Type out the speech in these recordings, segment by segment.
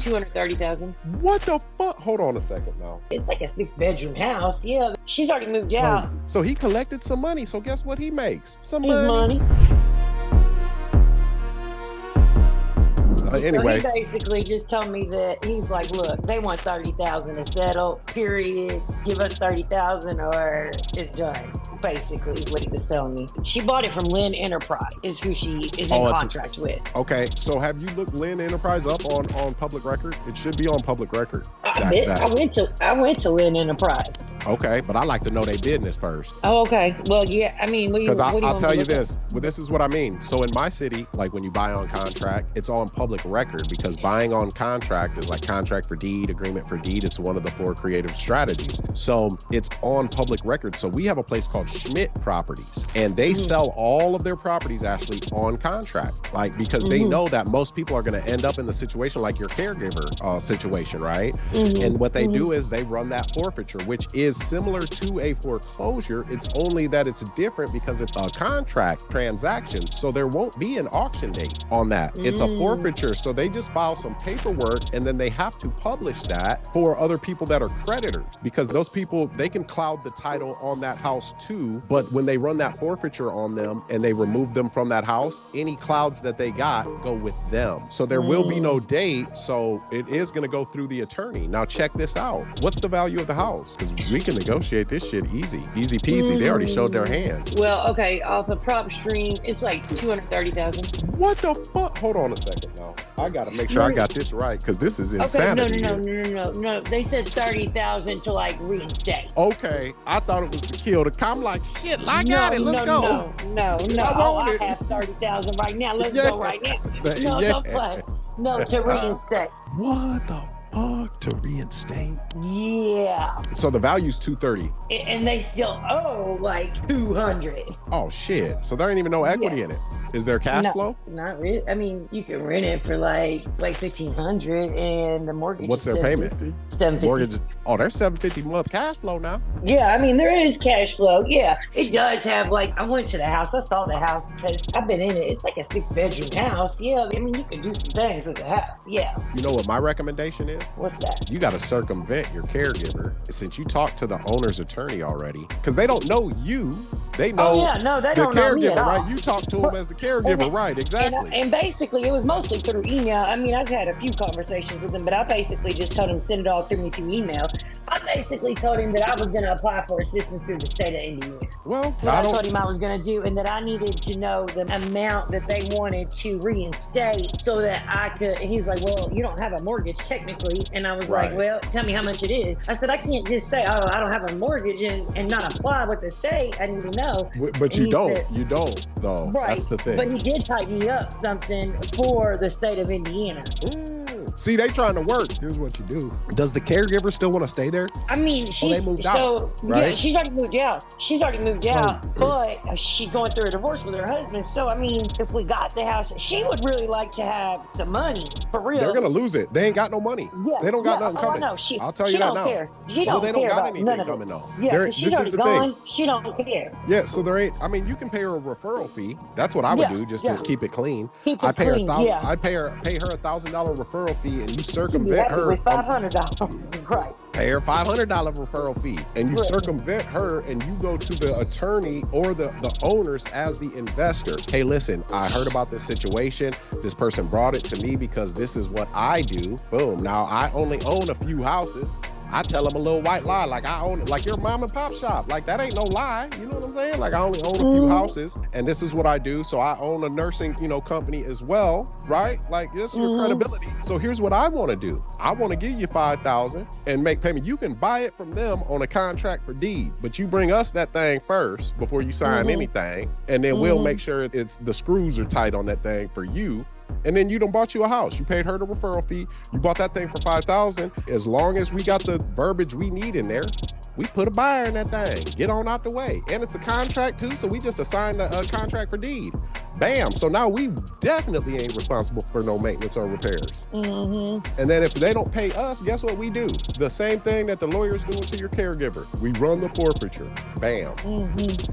230,000. What the fuck? Hold on a second now. It's like a 6-bedroom house. Yeah, she's already moved out. So he collected some money. So guess what he makes? Some His money. Anyway, so he basically just told me that he's like, look, they want 30,000 to settle. Period. Give us 30,000 or it's done. Basically, is what he was telling me. She bought it from Lynn Enterprise. Is who she is in contract with. Okay, so have you looked Lynn Enterprise up on public record? It should be on public record. I went to Lynn Enterprise. Okay, but I like to know their business first. Oh, okay. Well, yeah. I mean, because I'll tell you this. Well, this is what I mean. So in my city, like when you buy on contract, it's on public record because buying on contract is like contract for deed, agreement for deed. It's one of the 4 creative strategies. So it's on public record. So we have a place called Schmidt Properties, and they sell all of their properties actually on contract, like because they know that most people are going to end up in the situation like your caregiver situation, right? And what they do is they run that forfeiture, which is similar to a foreclosure. It's only that it's different because it's a contract transaction. So there won't be an auction date on that. It's a forfeiture. So they just file some paperwork and then they have to publish that for other people that are creditors, because those people, they can cloud the title on that house too. But when they run that forfeiture on them and they remove them from that house, any clouds that they got go with them. So there will be no date. So it is going to go through the attorney. Now check this out. What's the value of the house? Because we can negotiate this shit easy peasy. They already showed their hand. Well, okay, off a prop stream, it's like 230,000. What the fuck? Hold on a second now. I gotta make sure I got this right because this is insanity. No. They said 30,000 to like reinstate. Okay, I thought it was to kill the. I'm like, shit, I got it. Let's go. No. I have 30,000 right now. Let's go right now. No, don't play. No, to reinstate. What the fuck? To reinstate? Yeah. So the value's 230. And they still owe like 200. Oh shit. So there ain't even no equity in it. Is there cash flow? Not really. I mean, you can rent it for like 1,500 and the mortgage. What's their payment? $750. Mortgage. Oh, there's $750 a month cash flow now. Yeah, I mean there is cash flow. Yeah, it does have like, I went to the house. I saw the house because I've been in it. It's like a 6-bedroom house. Yeah, I mean you can do some things with the house. Yeah. You know what my recommendation is? What's that? You got to circumvent your caregiver since you talked to the owner's attorney already, because they don't know you. They know they the don't know me caregiver, at all. right? You talk to them as the caregiver, right? Exactly. And basically, it was mostly through email. I mean, I've had a few conversations with him, but I basically just told him send it all through me to email. I basically told him that I was going to apply for assistance through the state of Indiana. Well, I told him I was going to do, and that I needed to know the amount that they wanted to reinstate so that I could. And he's like, well, you don't have a mortgage technically. And I was like, well, tell me how much it is. I said, I can't just say, oh, I don't have a mortgage and not apply with the state. I need to know. But you don't though. Right. That's the thing. But he did type me up something for the state of Indiana. See, they trying to work. Here's what you do. Does the caregiver still want to stay there? I mean, they moved out, right? Yeah, she's already moved out. But she's going through a divorce with her husband. So, I mean, if we got the house, she would really like to have some money, for real. They're going to lose it. They ain't got no money. Yeah, they don't got nothing coming. I know. I'll tell you that now. Care. She don't they don't care got about anything none of coming it. though. Yeah, she's already gone. Thing. She don't care. Yeah, so there ain't. I mean, you can pay her a referral fee. That's what I would do, just to keep it clean. I'd pay her $1,000 referral fee, and you circumvent her with $500, right? Pay her $500 referral fee, and you circumvent her, and you go to the attorney or the owners as the investor. Hey, listen, I heard about this situation. This person brought it to me because this is what I do. Boom. Now I only own a few houses. I tell them a little white lie, like I own it, like your mom and pop shop. Like that ain't no lie. You know what I'm saying? Like I only own a few houses, and this is what I do. So I own a nursing, company as well, right? Like this is your credibility. So here's what I want to do. I want to give you $5,000 and make payment. You can buy it from them on a contract for deed, but you bring us that thing first before you sign anything, and then we'll make sure the screws are tight on that thing for you. And then you done bought you a house. You paid her the referral fee. You bought that thing for $5,000. As long as we got the verbiage we need in there, we put a buyer in that thing. Get on out the way. And it's a contract too, so we just assigned a contract for deed. Bam. So now we definitely ain't responsible for no maintenance or repairs. And then if they don't pay us, guess what we do? The same thing that the lawyer's doing to your caregiver. We run the forfeiture. Bam.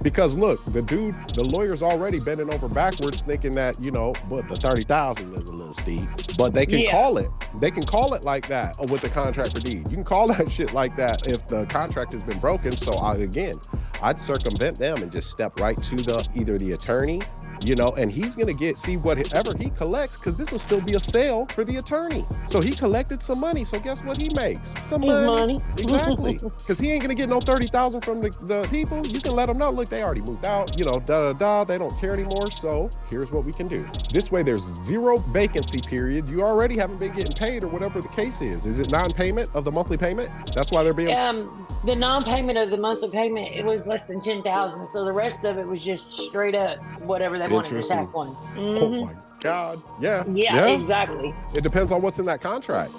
Because look, the lawyer's already bending over backwards thinking that, you know, but the 30,000 is a little steep, but they can call it. They can call it like that with the contract for deed. You can call that shit like that if the contract has been broken. So I'd circumvent them and just step right to either the attorney, you know, and he's going to see whatever he collects, because this will still be a sale for the attorney. So he collected some money. So guess what he makes? Some money. Exactly. Because he ain't going to get no 30,000 from the people. You can let them know, look, they already moved out, you know, they don't care anymore. So here's what we can do. This way there's zero vacancy period. You already haven't been getting paid or whatever the case is. Is it non-payment of the monthly payment? That's why they're being... The non-payment of the monthly payment, it was less than 10,000. So the rest of it was just straight up whatever they wanted to tack on. Oh my God. Yeah. Yeah, exactly. It depends on what's in that contract.